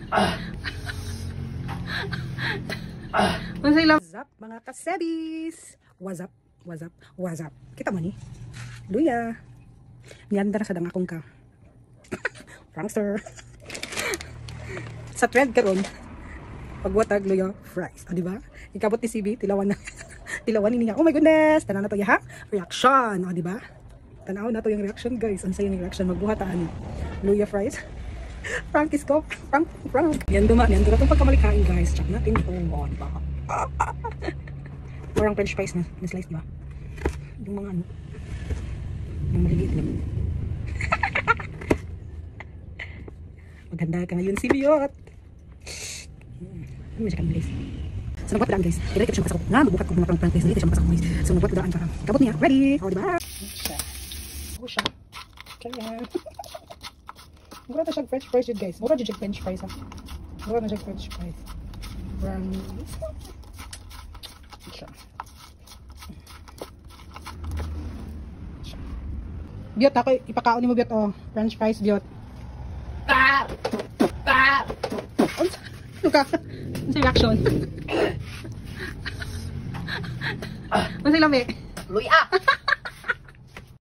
What's up mga kasebis? What's up? What's up? What's up? Kita mo ni? Luya. Niyanda na sa dang akong ka. Prankster. Sa trend karon pagwatag luya fries. O diba? Ikabot ni CB, tilawan na. Tilawan niya. Oh my goodness! Tanaw na to ya ha? Reaction. O diba? Tanaw na to yung reaction guys. Ang sayang reaction. Magbuhataan. Luya fries. Prank is go. Prank. Yan duma. Yan duma itong pagkamalikain guys. Check natin kung o diba? Parang french fries na slice diba? Yung mga ano. Yung maliliit lang. Maganda ka ngayon si Biot. Ano siya guys? So nagbuhat daan guys. Kailangan siya makasakot. Nga, magbuhat ko mga prank guys. Hindi siya makasakot guys. So nagbuhat daan ka. Kabot niya. Ready? O diba? Ako siya. Kaya. Mura na siya french fries yun guys. Mura na siya french fries ha. Mura na siya french fries. Biot, ako ipakaon ni mo Biot oh. French fries Biot. Ano ka? Ano sa reaction? Ano sa lami? Luya!